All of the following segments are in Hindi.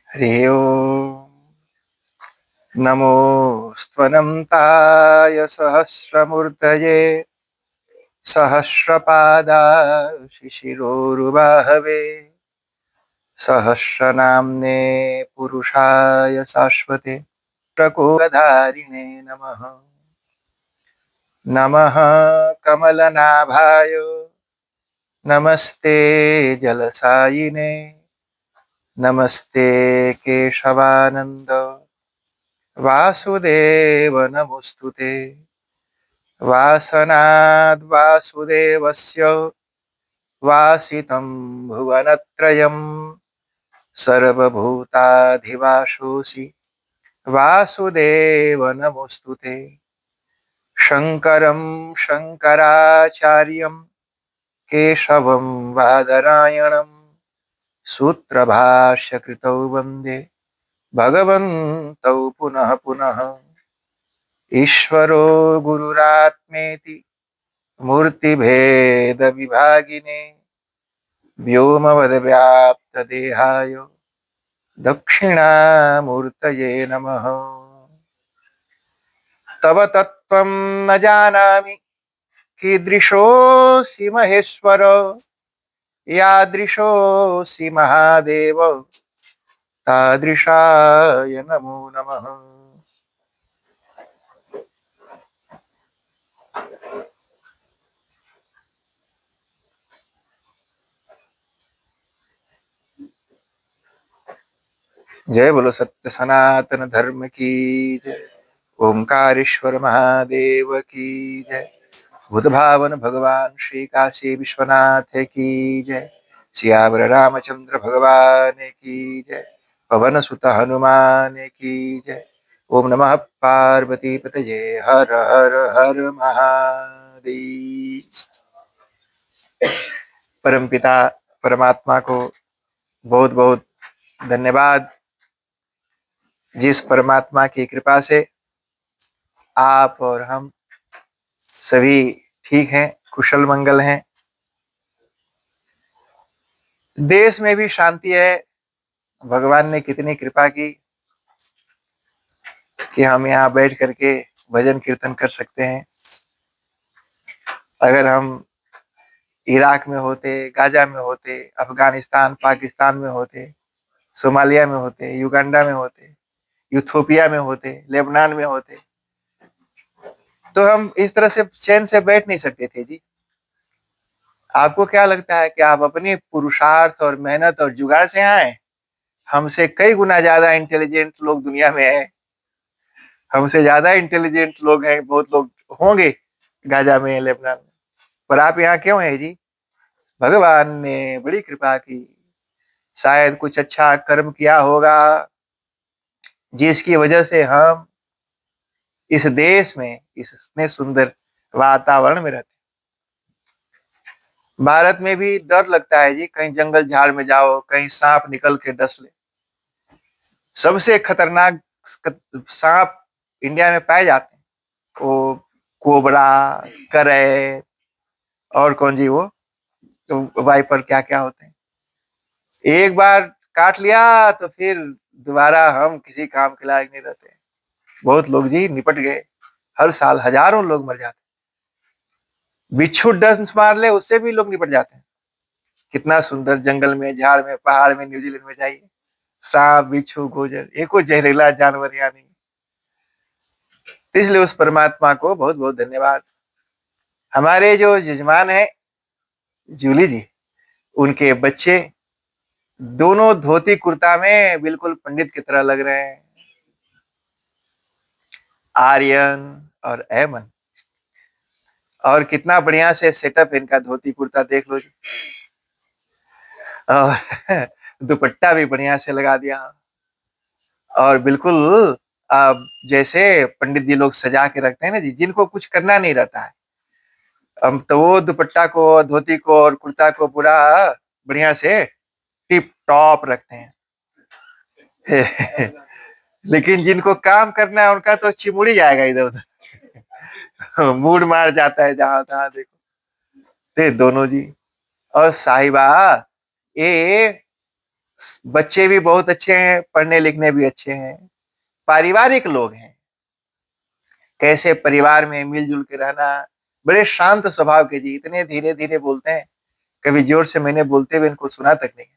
हरि ओम नमोऽस्त्वनन्ताय सहस्रमूर्तये सहस्रपादाय शिशिरोरुबाहवे सहस्रनाम्ने पुरुषाय शाश्वते प्रकोपधारिणे नमः। नमः कमलनाभाय नमस्ते जलसायिने नमस्ते केशवानंद वासुदेव नमोस्तुते। वासनाद् वासुदेवस्य वासितं भुवनत्रयं सर्वभूताधिवासोऽसि वासुदेव नमोस्तुते। शङ्करं शङ्कराचार्यं केशवं बादरायणं सूत्रभाष्यकृतौ वन्दे भगवन्तौ पुनः पुनः। ईश्वरो गुरुरात्मेति मूर्तिभेद विभागिने व्योमवद्व्याप्तदेहाय दक्षिणामूर्तये नमः। तव तत्त्वं न जानामि कीदृशोऽसि महेश्वर यादृशोऽसि महादेव तादृशाय नमो नमः। जय बोलो सत्य सनातन धर्म की जय। ओंकारेश्वर महादेव की जय। बुध भावन भगवान श्री काशी विश्वनाथ की जय। सियावर रामचंद्र भगवान की जय। पवन सुत हनुमान की जय। ओम नमः पार्वती पतये हर हर हर महादेव। परमपिता परमात्मा को बहुत बहुत धन्यवाद, जिस परमात्मा की कृपा से आप और हम सभी ठीक हैं, कुशल मंगल हैं। देश में भी शांति है। भगवान ने कितनी कृपा की कि हम यहाँ बैठ करके भजन कीर्तन कर सकते हैं। अगर हम इराक में होते, गाजा में होते, अफगानिस्तान पाकिस्तान में होते, सोमालिया में होते, युगांडा में होते, यूथोपिया में होते, लेबनान में होते, तो हम इस तरह से चैन से बैठ नहीं सकते थे जी। आपको क्या लगता है कि आप अपने पुरुषार्थ और मेहनत और जुगाड़ से आए? हमसे कई गुना ज्यादा इंटेलिजेंट लोग दुनिया में हैं। हमसे ज्यादा इंटेलिजेंट लोग हैं, बहुत लोग होंगे गाजा में, लेबनान में, पर आप यहाँ क्यों हैं जी? भगवान ने बड़ी कृपा की। शायद कुछ अच्छा कर्म किया होगा जिसकी वजह से हम इस देश में इस इतने सुंदर वातावरण में रहते। भारत में भी डर लगता है जी, कहीं जंगल झाड़ में जाओ, कहीं सांप निकल के डस ले। सबसे खतरनाक सांप इंडिया में पाए जाते हैं वो कोबरा, करे, और कौन जी वो तो वाइपर, क्या क्या होते हैं। एक बार काट लिया तो फिर दोबारा हम किसी काम के लायक नहीं रहते। बहुत लोग जी निपट गए। हर साल हजारों लोग मर जाते हैं। बिच्छू डंस मार ले उससे भी लोग निपट जाते हैं। कितना सुंदर जंगल में, झाड़ में, पहाड़ में, न्यूजीलैंड में जाइए, सांप बिच्छू गोजर, एको जहरीला जानवर यहाँ नहीं। इसलिए उस परमात्मा को बहुत बहुत धन्यवाद। हमारे जो यजमान है जूली जी, उनके बच्चे दोनों धोती कुर्ता में बिल्कुल पंडित की तरह लग रहे हैं। आर्यन और एमन, और कितना बढ़िया से सेटअप इनका, धोती कुर्ता देख लो जी। और दुपट्टा भी बढ़िया से लगा दिया, और बिल्कुल जैसे पंडित जी लोग सजा के रखते हैं ना जी, जिनको कुछ करना नहीं रहता है, हम तो वो दुपट्टा को, धोती को और कुर्ता को पूरा बढ़िया से टिप टॉप रखते हैं। लेकिन जिनको काम करना है उनका तो चिमुड़ी जाएगा इधर उधर। मूड मार जाता है जहां तहां देखो। ते दोनों जी और साहिबा, ये बच्चे भी बहुत अच्छे हैं, पढ़ने लिखने भी अच्छे हैं, पारिवारिक लोग हैं। कैसे परिवार में मिलजुल के रहना, बड़े शांत स्वभाव के जी, इतने धीरे धीरे बोलते हैं, कभी जोर से मैंने बोलते हुए इनको सुना तक नहीं।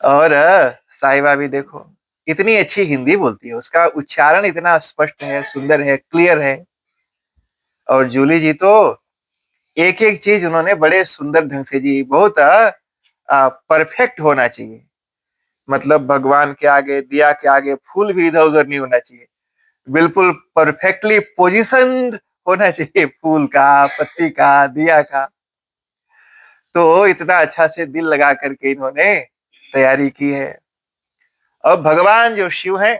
और साहिबा भी देखो इतनी अच्छी हिंदी बोलती है, उसका उच्चारण इतना स्पष्ट है, सुंदर है, क्लियर है। और जूली जी तो एक एक चीज उन्होंने बड़े सुंदर ढंग से जी, बहुत परफेक्ट होना चाहिए। मतलब भगवान के आगे, दिया के आगे फूल भी इधर उधर नहीं होना चाहिए, बिल्कुल परफेक्टली पोजीशन होना चाहिए, फूल का, पत्ती का, दिया का। तो इतना अच्छा से दिल लगा करके इन्होंने तैयारी की है। अब भगवान जो शिव है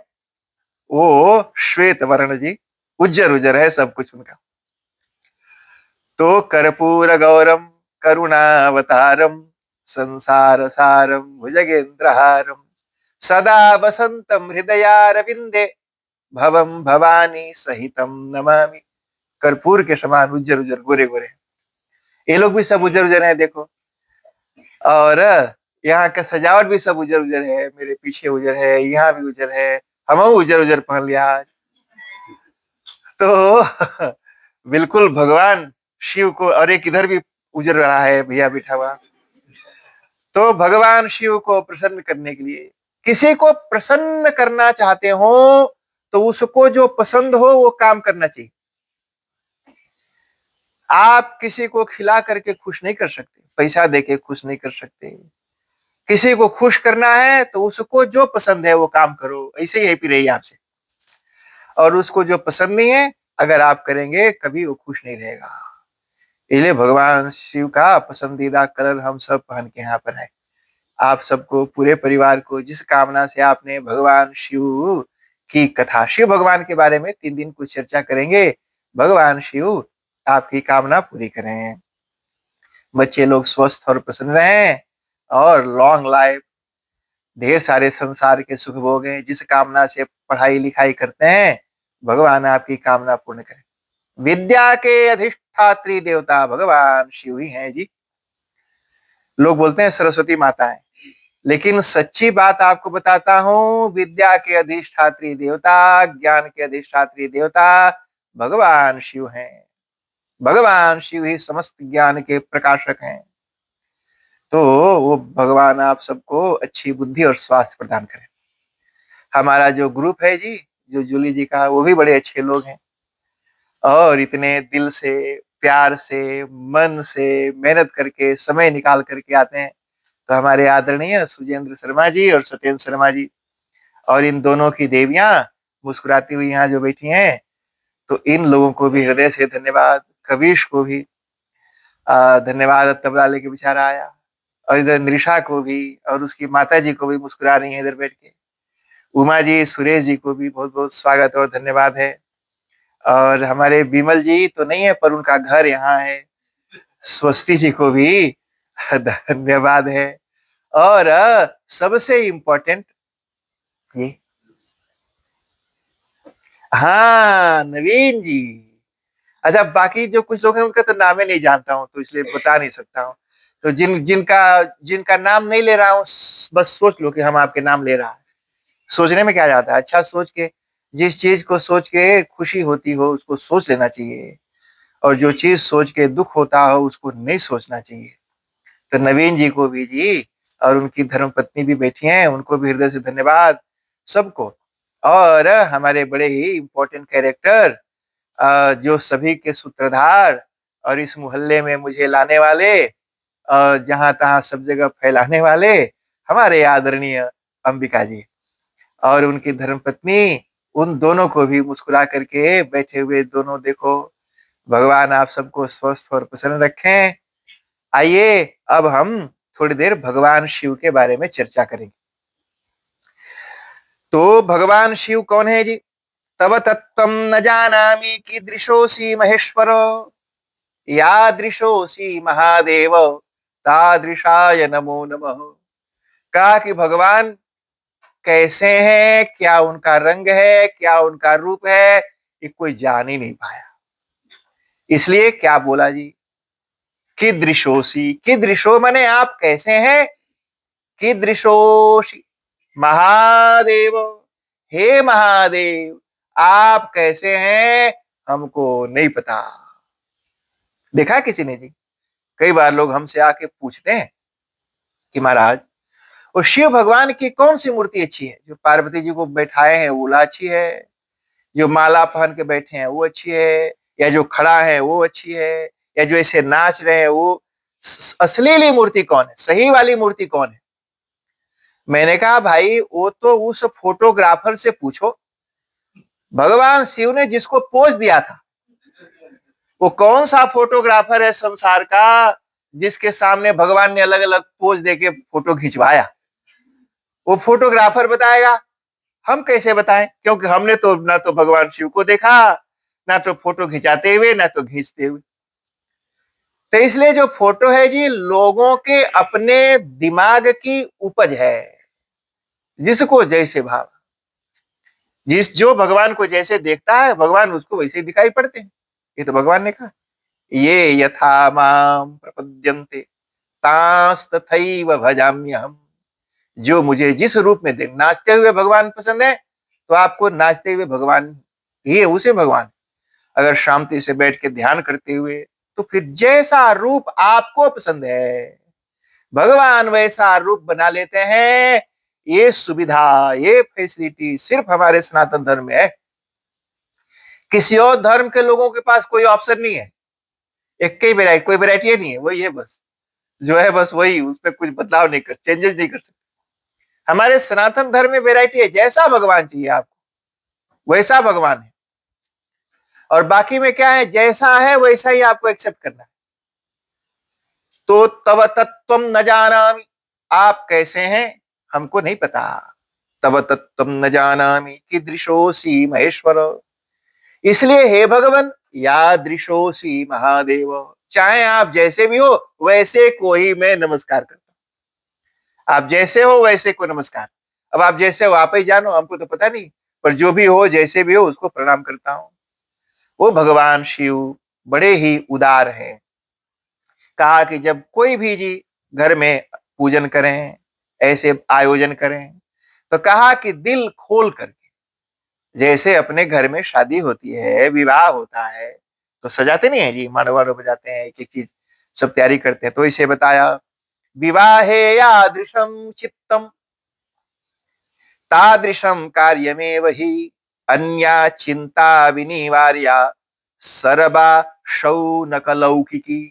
वो श्वेत वर्ण जी, उज्जर उज्जर है सब कुछ उनका। तो कर्पूर गौरम करुणावतारम संसार सारम भुजगेंद्रहारम सदा वसंतम हृदयारविंदे भवम भवानी सहितम नमामि। कर्पूर के समान उज्जर उज्जर गोरे गोरे, ये लोग भी सब उज्जर उज्जर है देखो। और यहाँ का सजावट भी सब उज्जर उज्जर है, मेरे पीछे उज्जर है, यहाँ भी उज्जर है, हम उज्जर उज्जर पहन लिया आज। तो बिल्कुल भगवान शिव को, और एक इधर भी उजर रहा है भैया बैठा हुआ। तो भगवान शिव को प्रसन्न करने के लिए, किसी को प्रसन्न करना चाहते हो तो उसको जो पसंद हो वो काम करना चाहिए। आप किसी को खिला करके खुश नहीं कर सकते, पैसा देके खुश नहीं कर सकते। किसी को खुश करना है तो उसको जो पसंद है वो काम करो, ऐसे ही हैप्पी रहिए आपसे। और उसको जो पसंद नहीं है अगर आप करेंगे कभी वो खुश नहीं रहेगा। इसलिए भगवान शिव का पसंदीदा कलर हम सब पहन के यहाँ पर है। आप सबको, पूरे परिवार को, जिस कामना से आपने भगवान शिव की कथा, शिव भगवान के बारे में 3 दिन कुछ चर्चा करेंगे, भगवान शिव आपकी कामना पूरी करें। बच्चे लोग स्वस्थ और प्रसन्न रहें और लॉन्ग लाइफ, ढेर सारे संसार के सुख भोगें। जिस कामना से पढ़ाई लिखाई करते हैं भगवान आपकी कामना पूर्ण करें। विद्या के अधिष्ठात्री देवता भगवान शिव ही हैं जी। लोग बोलते हैं सरस्वती माता है, लेकिन सच्ची बात आपको बताता हूं, विद्या के अधिष्ठात्री देवता, ज्ञान के अधिष्ठात्री देवता भगवान शिव हैं। भगवान शिव ही समस्त ज्ञान के प्रकाशक हैं। तो वो भगवान आप सबको अच्छी बुद्धि और स्वास्थ्य प्रदान करें। हमारा जो ग्रुप है जी, जो जूली जी का, वो भी बड़े अच्छे लोग हैं और इतने दिल से, प्यार से, मन से मेहनत करके, समय निकाल करके आते हैं। तो हमारे आदरणीय सुजेंद्र शर्मा जी और सत्येंद्र शर्मा जी और इन दोनों की देवियां मुस्कुराती हुई यहाँ जो बैठी हैं, तो इन लोगों को भी हृदय से धन्यवाद। कविश को भी धन्यवाद, तबला लेके बेचारा आया। और इधर निशा को भी, और उसकी माता जी को भी मुस्कुरा रही है इधर बैठ के। उमा जी, सुरेश जी को भी बहुत बहुत स्वागत और धन्यवाद है। और हमारे बिमल जी तो नहीं है पर उनका घर यहाँ है, स्वस्ति जी को भी धन्यवाद है। और सबसे इम्पोर्टेंट ये, हाँ नवीन जी। अच्छा, बाकी जो कुछ लोग हैं उनका तो नाम ही नहीं जानता हूं, तो इसलिए बता नहीं सकता हूँ। तो जिनका जिनका नाम नहीं ले रहा हूँ, बस सोच लो कि हम आपके नाम ले रहा है। सोचने में क्या जाता है, अच्छा सोच के, जिस चीज को सोच के खुशी होती हो उसको सोच लेना चाहिए, और जो चीज सोच के दुख होता हो उसको नहीं सोचना चाहिए। तो नवीन जी को भी जी, और उनकी धर्मपत्नी भी बैठी हैं, उनको भी हृदय से धन्यवाद सबको। और हमारे बड़े ही इंपॉर्टेंट कैरेक्टर, जो सभी के सूत्रधार और इस मोहल्ले में मुझे लाने वाले और जहां तहां सब जगह फैलाने वाले, हमारे आदरणीय अंबिका जी और उनकी धर्मपत्नी, उन दोनों को भी मुस्कुरा करके बैठे हुए दोनों देखो। भगवान आप सबको स्वस्थ और प्रसन्न रखें। आइए अब हम थोड़ी देर भगवान शिव के बारे में चर्चा करेंगे। तो भगवान शिव कौन है जी? तव तत्त्वं न जानामि कीदृशोऽसि महेश्वरो, यादृशोऽसि महादेव तादृशाय नमो नमः। कहा कि भगवान कैसे हैं, क्या उनका रंग है, क्या उनका रूप है, ये कोई जान ही नहीं पाया। इसलिए क्या बोला जी? कीदृशोऽसि, कीदृशो माने आप कैसे हैं, कीदृशोषि महादेव, हे महादेव आप कैसे हैं हमको नहीं पता। देखा किसी ने जी? कई बार लोग हमसे आके पूछते हैं कि महाराज वो शिव भगवान की कौन सी मूर्ति अच्छी है? जो पार्वती जी को बैठाए हैं वो अच्छी है, जो माला पहन के बैठे हैं वो अच्छी है, या जो खड़ा है वो अच्छी है, या जो ऐसे नाच रहे हैं वो? असली मूर्ति कौन है, सही वाली मूर्ति कौन है? मैंने कहा भाई वो तो उस फोटोग्राफर से पूछो। भगवान शिव ने जिसको पोज दिया था वो कौन सा फोटोग्राफर है संसार का जिसके सामने भगवान ने अलग अलग पोज देके फोटो खिंचवाया? वो फोटोग्राफर बताएगा, हम कैसे बताएं? क्योंकि हमने तो ना तो भगवान शिव को देखा, ना तो फोटो खिंचाते हुए, ना तो खींचते हुए। तो इसलिए जो फोटो है जी लोगों के अपने दिमाग की उपज है, जिसको जैसे भाव, जो भगवान को जैसे देखता है भगवान उसको वैसे ही दिखाई पड़ते हैं। ये तो भगवान ने कहा, ये यथा माम प्रपद्यन्ते तांस तथैव भजाम्यहम्। जो मुझे जिस रूप में देख नाचते हुए भगवान पसंद है तो आपको नाचते हुए भगवान ही उसे भगवान। अगर शांति से बैठ के ध्यान करते हुए तो फिर जैसा रूप आपको पसंद है भगवान वैसा रूप बना लेते हैं। ये सुविधा, ये फैसिलिटी सिर्फ हमारे सनातन धर्म में है। किसी और धर्म के लोगों के पास कोई ऑप्शन नहीं है। एक ही वैरायटी, कोई वैरायटी नहीं है, वही है बस, जो है बस वही, उसमें कुछ बदलाव नहीं कर, चेंजेस नहीं कर सकते। हमारे सनातन धर्म में वैरायटी है, जैसा भगवान चाहिए आपको वैसा भगवान है। और बाकी में क्या है, जैसा है वैसा ही आपको एक्सेप्ट करना है। तो तव तत्त्वम न जानामि, आप कैसे हैं हमको नहीं पता। तव तत्त्वम न जानामि कीदृशोऽसि महेश्वर। इसलिए हे भगवान यादृशोऽसि महादेव, चाहे आप जैसे भी हो वैसे को ही मैं नमस्कार करता हूं। आप जैसे हो वैसे को नमस्कार। अब आप जैसे हो आप ही जानो, हमको तो पता नहीं, पर जो भी हो जैसे भी हो उसको प्रणाम करता हूं। वो भगवान शिव बड़े ही उदार हैं। कहा कि जब कोई भी जी घर में पूजन करें, ऐसे आयोजन करें, तो कहा कि दिल खोल करके, जैसे अपने घर में शादी होती है, विवाह होता है, तो सजाते नहीं है जी, माड़वाड़ो बजाते हैं, एक एक चीज सब तैयारी करते हैं। तो इसे बताया, विवाहे यादृशम चित्तम तादृशम कार्यमेव हि अन्या चिंता विनिवार्या सर्वा शौनक लौकिकी।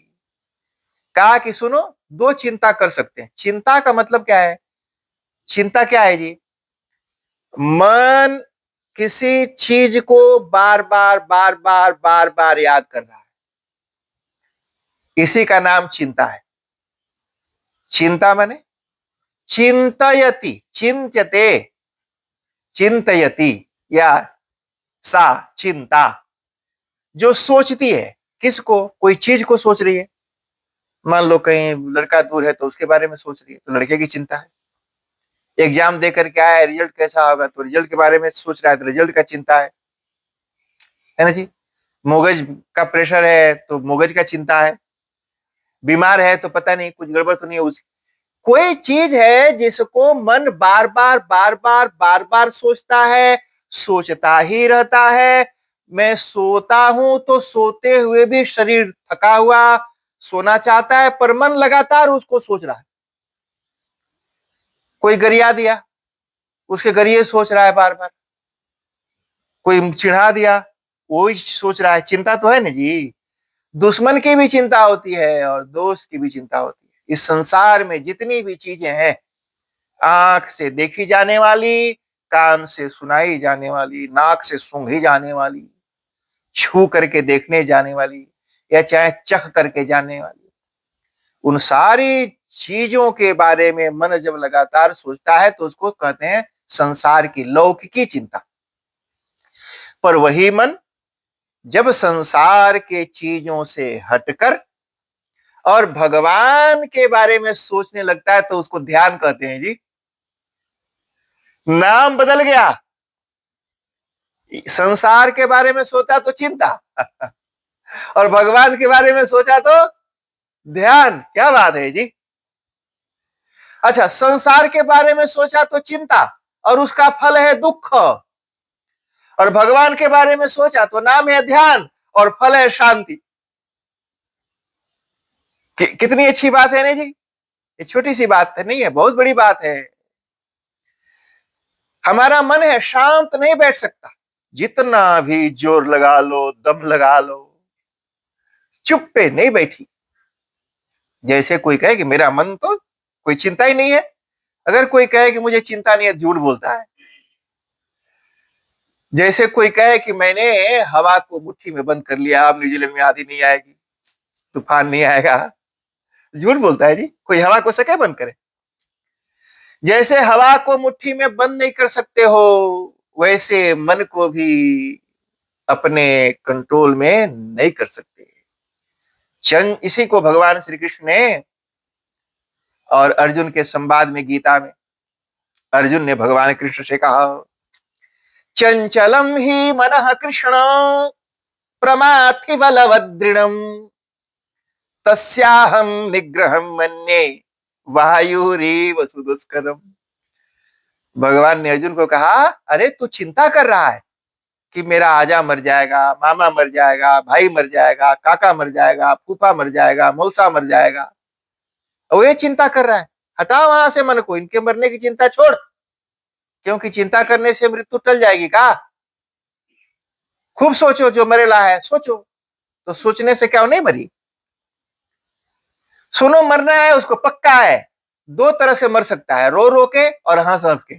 कहा कि सुनो, दो चिंता कर सकते हैं। चिंता का मतलब क्या है? चिंता क्या है जी? मन किसी चीज को बार बार बार बार बार बार याद कर रहा है, इसी का नाम चिंता है। चिंता माने चिंतयति, चिंत्यते, चिंतयति, या सा चिंता, जो सोचती है। किसको? कोई चीज को सोच रही है। मान लो कहीं लड़का दूर है तो उसके बारे में सोच रही है, तो लड़के की चिंता है। एग्जाम दे करके आया, रिजल्ट कैसा होगा, तो रिजल्ट के बारे में सोच रहा है, तो रिजल्ट का चिंता है ना जी। मगज का प्रेशर है तो मगज का चिंता है। बीमार है तो पता नहीं कुछ गड़बड़ तो नहीं है उस। कोई चीज है जिसको मन बार बार बार बार बार बार सोचता है, सोचता ही रहता है। मैं सोता हूं तो सोते हुए भी शरीर थका हुआ सोना चाहता है, पर मन लगातार उसको सोच रहा है। कोई गरिया दिया, उसके गरिए सोच रहा है बार बार। कोई चिढ़ा दिया, वो ही सोच रहा है। चिंता तो है ना जी। दुश्मन की भी चिंता होती है और दोस्त की भी चिंता होती है। इस संसार में जितनी भी चीजें हैं, आंख से देखी जाने वाली, कान से सुनाई जाने वाली, नाक से सूंघी जाने वाली, छू करके देखने जाने वाली, या चाहे चख करके जाने वाली, उन सारी चीजों के बारे में मन जब लगातार सोचता है तो उसको कहते हैं संसार की लौकिकी चिंता। पर वही मन जब संसार के चीजों से हटकर और भगवान के बारे में सोचने लगता है तो उसको ध्यान कहते हैं जी। नाम बदल गया, संसार के बारे में सोचा तो चिंता और भगवान के बारे में सोचा तो ध्यान। क्या बात है जी। अच्छा, संसार के बारे में सोचा तो चिंता और उसका फल है दुख, और भगवान के बारे में सोचा तो नाम है ध्यान और फल है शांति। कितनी अच्छी बात है ना जी। ये छोटी सी बात है नहीं है, बहुत बड़ी बात है। हमारा मन है शांत नहीं बैठ सकता, जितना भी जोर लगा लो, दम लगा लो, चुप पे नहीं बैठी। जैसे कोई कहे कि मेरा मन तो कोई चिंता ही नहीं है, अगर कोई कहे कि मुझे चिंता नहीं है, झूठ बोलता है। जैसे कोई कहे कि मैंने हवा को मुट्ठी में बंद कर लिया, अब न्यूजीलैंड में आधी नहीं आएगी, तूफान नहीं आएगा, झूठ बोलता है जी। कोई हवा को सके बंद करे? जैसे हवा को मुट्ठी में बंद नहीं कर सकते हो, वैसे मन को भी अपने कंट्रोल में नहीं कर सकते। चंद इसी को भगवान श्री कृष्ण ने और अर्जुन के संवाद में, गीता में अर्जुन ने भगवान कृष्ण से कहा, चंचलम ही मनः कृष्ण प्रमाथि बलवदृढ़म् तस्याहं निग्रहं मन्ये वायुरीव सुदुष्करम्। भगवान ने अर्जुन को कहा, अरे तू चिंता कर रहा है कि मेरा आजा मर जाएगा, मामा मर जाएगा, भाई मर जाएगा, काका मर जाएगा, फूफा मर जाएगा, मौसा मर जाएगा, और ये चिंता कर रहा है। हटा वहां से मन को, इनके मरने की चिंता छोड़, क्योंकि चिंता करने से मृत्यु टल जाएगी का। खूब सोचो, जो मरेला है सोचो, तो सोचने से क्या नहीं मरी? सुनो, मरना है उसको पक्का है, दो तरह से मर सकता है, रो रो के और हंस हंस के।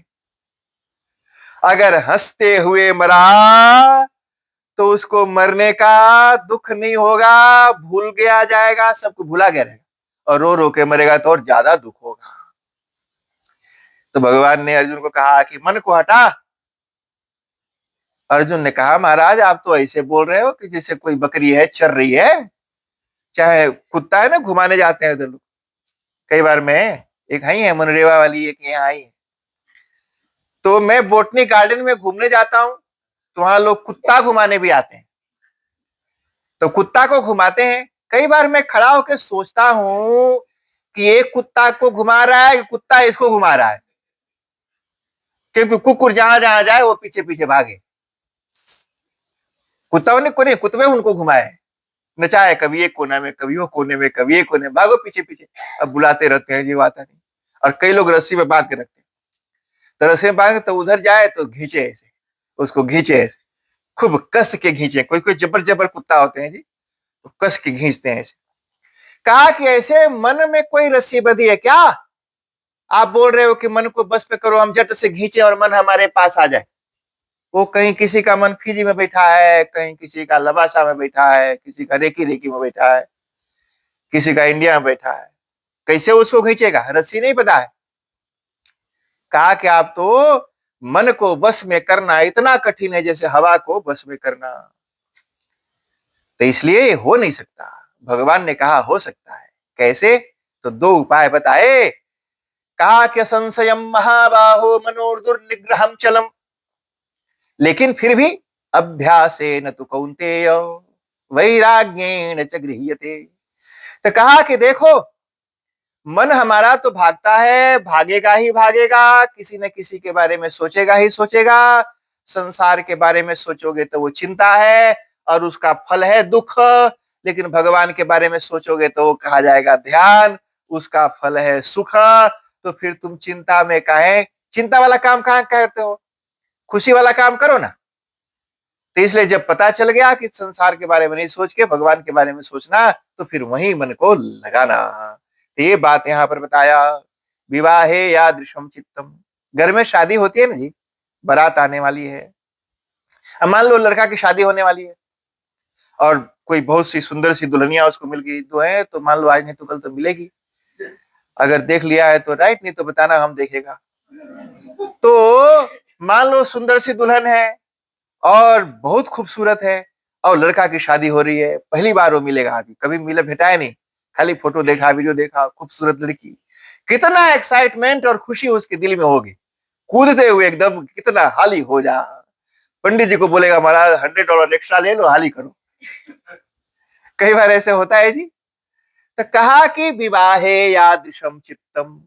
अगर हंसते हुए मरा तो उसको मरने का दुख नहीं होगा, भूल गया जाएगा, सबको भूला गया रहेगा। और रो रो के मरेगा तो और ज्यादा दुख होगा। तो भगवान ने अर्जुन को कहा कि मन को हटा। अर्जुन ने कहा, महाराज आप तो ऐसे बोल रहे हो कि जैसे कोई बकरी है चर रही है, चाहे कुत्ता है ना, घुमाने जाते हैं इधर लोग। कई बार मैं, एक आई है मनरेवा वाली, एक यहाँ आई है, तो मैं बोटनी गार्डन में घूमने जाता हूँ, तो वहां लोग कुत्ता घुमाने भी आते हैं, तो कुत्ता को घुमाते हैं। कई बार मैं खड़ा होकर सोचता हूँ कि एक कुत्ता को घुमा रहा है कि कुत्ता इसको घुमा रहा है, क्योंकि कुकुर जहां जहां जाए वो पीछे पीछे भागे। कुत्ताओं ने कोने कुत्ते उनको घुमाए, नचाए, कभी एक कोना में, कभी वो कोने में, कभी एक कोने में, भागो पीछे पीछे। अब बुलाते रहते हैं, जीव आता नहीं। और कई लोग रस्सी में बांध के रखते हैं, तो रस्सी में बांध, तो उधर जाए तो घींचे ऐसे, उसको घींचे ऐसे, खूब कस के घींचे। कोई कोई जबर जबर कुत्ता होते हैं जी, तो कस के घींचते हैं ऐसे। कहा कि ऐसे मन में कोई रस्सी बंधी है क्या? आप बोल रहे हो कि मन को बस पे करो, हम झट से घींचे और मन हमारे पास आ जाए। वो कहीं किसी का मन फिजी में बैठा है, कहीं किसी का लबासा में बैठा है, किसी का रेकी रेकी में बैठा है, किसी का इंडिया में बैठा है। कैसे उसको खींचेगा? रस्सी नहीं पता है। कहा कि आप तो मन को बस में करना इतना कठिन है जैसे हवा को बस में करना, तो इसलिए हो नहीं सकता। भगवान ने कहा हो सकता है। कैसे? तो दो उपाय बताए। कहा कि संशयम महाबाहो मनोर्दुर्निग्रहम चलम, लेकिन फिर भी अभ्यासेन तु कौन्तेय वैराग्येण च गृह्यते। तो कहा कि देखो, मन हमारा तो भागता है, भागेगा ही भागेगा, किसी न किसी के बारे में सोचेगा ही सोचेगा। संसार के बारे में सोचोगे तो वो चिंता है और उसका फल है दुख, लेकिन भगवान के बारे में सोचोगे तो वो कहा जाएगा ध्यान, उसका फल है सुख। तो फिर तुम चिंता में काहे, चिंता वाला काम कहां करते हो? खुशी वाला काम करो ना। तो इसलिए जब पता चल गया कि संसार के बारे में नहीं सोच के भगवान के बारे में सोचना, तो फिर वहीं मन को लगाना। तो ये बात यहाँ पर बताया। विवाहे यादृशम चित्तम, घर में शादी होती है ना जी, बारात आने वाली है। अब मान लो लड़का की शादी होने वाली है और कोई बहुत सी सुंदर सी दुल्हनिया उसको मिल गई तो है, तो मान लो आज नहीं तो कल तो मिलेगी। अगर देख लिया है तो राइट, नहीं तो बताना, हम देखेगा। तो मान लो सुंदर सी दुल्हन है और बहुत खूबसूरत है, और लड़का की शादी हो रही है, पहली बार वो मिलेगा, आदमी कभी मिले भेटा है नहीं, खाली फोटो देखा, वीडियो देखा, खूबसूरत लड़की। कितना एक्साइटमेंट और खुशी उसके दिल में होगी, कूदते हुए एकदम, कितना हाली हो जा। पंडित जी को बोलेगा महाराज $100 एक्स्ट्रा ले लो, हाली करो। कई बार ऐसे होता है जी। तो कहा कि विवाहे यादृशम चित्तम,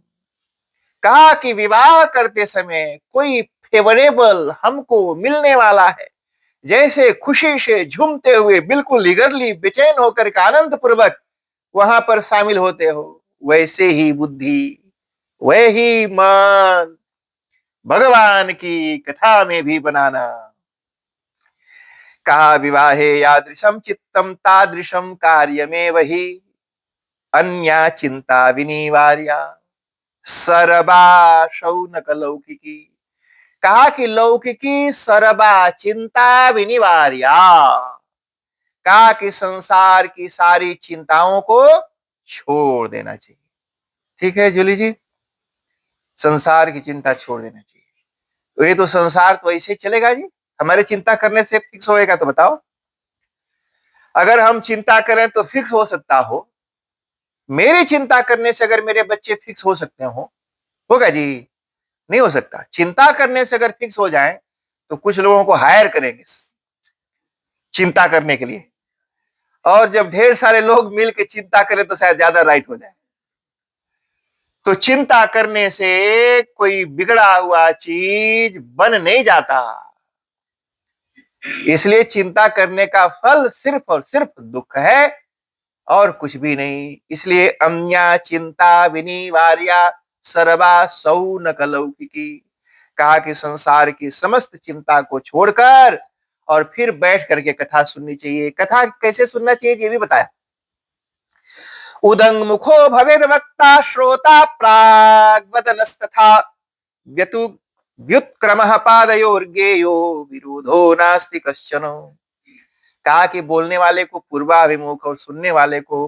कहा कि विवाह करते समय कोई फेवरेबल हमको मिलने वाला है, जैसे खुशी से झूमते हुए बिल्कुल इगरली बेचैन होकर के आनंद पूर्वक वहां पर शामिल होते हो, वैसे ही बुद्धि, वही मन भगवान की कथा में भी बनाना। कहा विवाहे यादृशम चित्तम तादृशम कार्य में वही अन्या चिंता विनिवार्या सरबा शौनक लौकिकी। कहा कि लौकिकी सरबा चिंता विनिवार्या, कहा कि संसार की सारी चिंताओं को छोड़ देना चाहिए। ठीक है जूली जी, संसार की चिंता छोड़ देना चाहिए। तो ये तो संसार तो ऐसे ही चलेगा जी, हमारे चिंता करने से फिक्स होएगा? तो बताओ, अगर हम चिंता करें तो फिक्स हो सकता हो, मेरी चिंता करने से अगर मेरे बच्चे फिक्स हो सकते हो, होगा जी? नहीं हो सकता। चिंता करने से अगर फिक्स हो जाए तो कुछ लोगों को हायर करेंगे चिंता करने के लिए, और जब ढेर सारे लोग मिल के चिंता करें तो शायद ज्यादा राइट हो जाए। तो चिंता करने से कोई बिगड़ा हुआ चीज बन नहीं जाता, इसलिए चिंता करने का फल सिर्फ और सिर्फ दुख है और कुछ भी नहीं। इसलिए अन्या चिंता विनिवार्या सर्वा सौनक लौकिकी। कहा कि संसार की समस्त चिंता को छोड़कर और फिर बैठ करके कथा सुननी चाहिए। कथा कैसे सुनना चाहिए ये भी बताया। उदंग मुखो भवेद वक्ता श्रोता प्राग्वदनस्तथा व्यतु व्युत्क्रमः पादयोर्गेयो विरोधो नास्ति कश्चन। कहा कि बोलने वाले को पूर्वाभिमुख और सुनने वाले को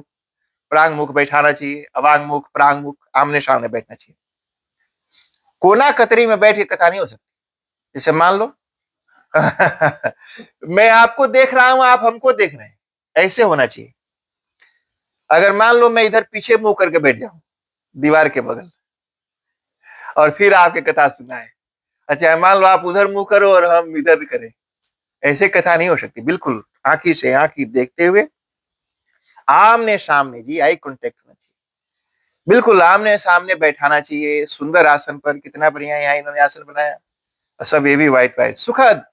प्रांग मुख बैठाना चाहिए, अवांग मुख प्रांग मुख आमने सामने बैठना चाहिए। कोना कतरी में बैठ के कथा नहीं हो सकती। जैसे मान लो मैं आपको देख रहा हूं, आप हमको देख रहे हैं, ऐसे होना चाहिए। अगर मान लो मैं इधर पीछे मुंह करके बैठ जाऊं दीवार के बगल, और फिर आपके कथा सुनाए, अच्छा मान लो आप उधर मुंह करो और हम इधर करें, ऐसे कथा नहीं हो सकती। बिल्कुल आंखी से आंखी देखते हुए आमने सामने जी, आई कॉन्टेक्ट होना चाहिए, बिल्कुल आमने सामने बैठाना चाहिए। सुंदर आसन पर, कितना बढ़िया यहाँ इन्होंने आसन बनाया, सब ये भी व्हाइट व्हाइट सुखद,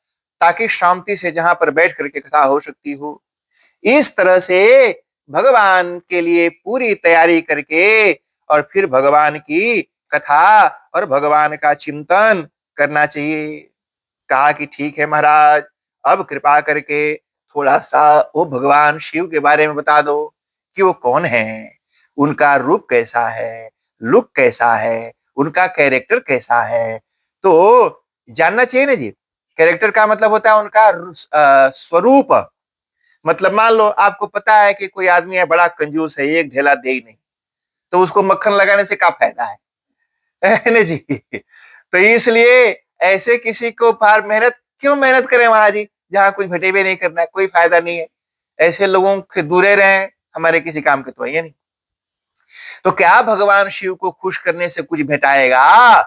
ताकि शांति से जहां पर बैठ करके कथा हो सकती हो। इस तरह से भगवान के लिए पूरी तैयारी करके और फिर भगवान की कथा और भगवान का चिंतन करना चाहिए। कहा कि ठीक है महाराज, अब कृपा करके थोड़ा सा वो भगवान शिव के बारे में बता दो कि वो कौन है, उनका रूप कैसा है, लुक कैसा है, उनका कैरेक्टर कैसा है। तो जानना चाहिए ना जी। कैरेक्टर का मतलब होता है उनका स्वरूप। मतलब मान लो आपको पता है कि कोई आदमी है बड़ा कंजूस है, एक ढेला दे ही नहीं, तो उसको मक्खन लगाने से क्या फायदा है ना जी। तो इसलिए ऐसे किसी को बाहर मेहनत क्यों मेहनत करें महाराज जी, जहां कुछ भेटे नहीं करना है, कोई फायदा नहीं है। ऐसे लोगों से दूरे रहें, हमारे किसी काम के तो है नहीं। तो क्या भगवान शिव को खुश करने से कुछ भेटाएगा?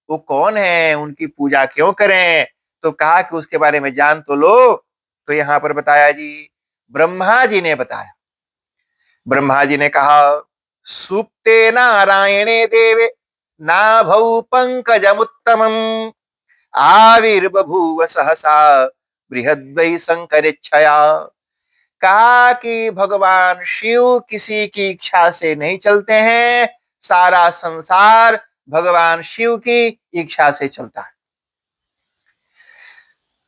वो कौन है, उनकी पूजा क्यों करें? तो कहा कि उसके बारे में जान तो लो। तो यहां पर बताया जी, ब्रह्मा जी ने बताया। ब्रह्मा जी ने कहा सुप्ते नारायणे देवे नाभौ पंकजमुत्तमम् आविर्बभूव सहसा बृहद्वै शंकरेच्छया। कहा कि भगवान शिव किसी की इच्छा से नहीं चलते हैं, सारा संसार भगवान शिव की इच्छा से चलता है।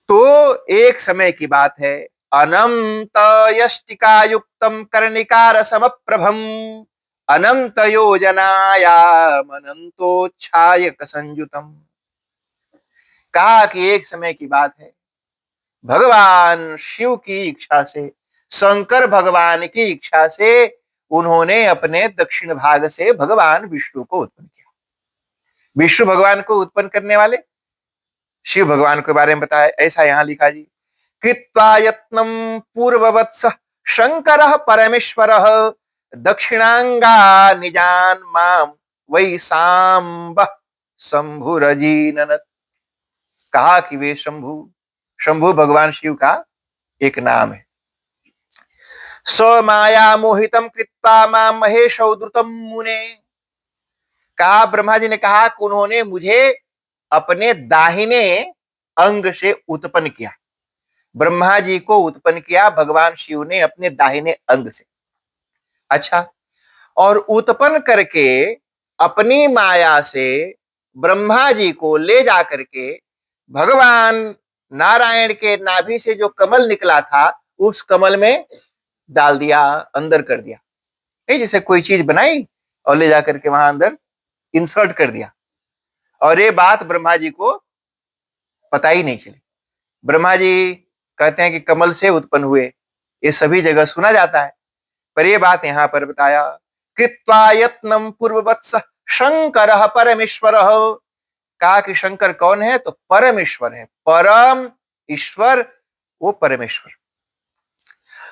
तो एक समय की बात है, अनंत यष्टिका युक्तम कर्णिकार समप्रभम अनंत योजनायाम अनंतोच्छायक संयुतम। कहा कि एक समय की बात है, भगवान शिव की इच्छा से, शंकर भगवान की इच्छा से उन्होंने अपने दक्षिण भाग से भगवान विष्णु को उत्पन्न किया। विष्णु भगवान को उत्पन्न करने वाले शिव भगवान के बारे में बताया। ऐसा यहां लिखा जी, कृत्वा यत्नम पूर्ववत्स शंकर परमेश्वर दक्षिणांगा निजान माम वै सांब शंभुरजीननत। कहा कि वे शंभु, शंभु भगवान शिव का एक नाम है। स माया मोहितम कृत्वा माम महेशौ द्रुतम मुने। कहा, ब्रह्मा जी ने कहा कि उन्होंने मुझे अपने दाहिने अंग से उत्पन्न किया। ब्रह्मा जी को उत्पन्न किया भगवान शिव ने अपने दाहिने अंग से। अच्छा, और उत्पन्न करके अपनी माया से ब्रह्मा जी को ले जा करके भगवान नारायण के नाभि से जो कमल निकला था उस कमल में डाल दिया, अंदर कर दिया। नहीं, जैसे कोई चीज बनाई और ले जाकर के वहां अंदर इंसर्ट कर दिया, और ये बात ब्रह्मा जी को पता ही नहीं चली। ब्रह्मा जी कहते हैं कि कमल से उत्पन्न हुए, ये सभी जगह सुना जाता है, पर ये बात यहां पर बताया। कृत्वा यत्नम पूर्ववत्स शंकर परमेश्वर। कहा कि शंकर कौन है, तो परमेश्वर है, परम ईश्वर वो परमेश्वर।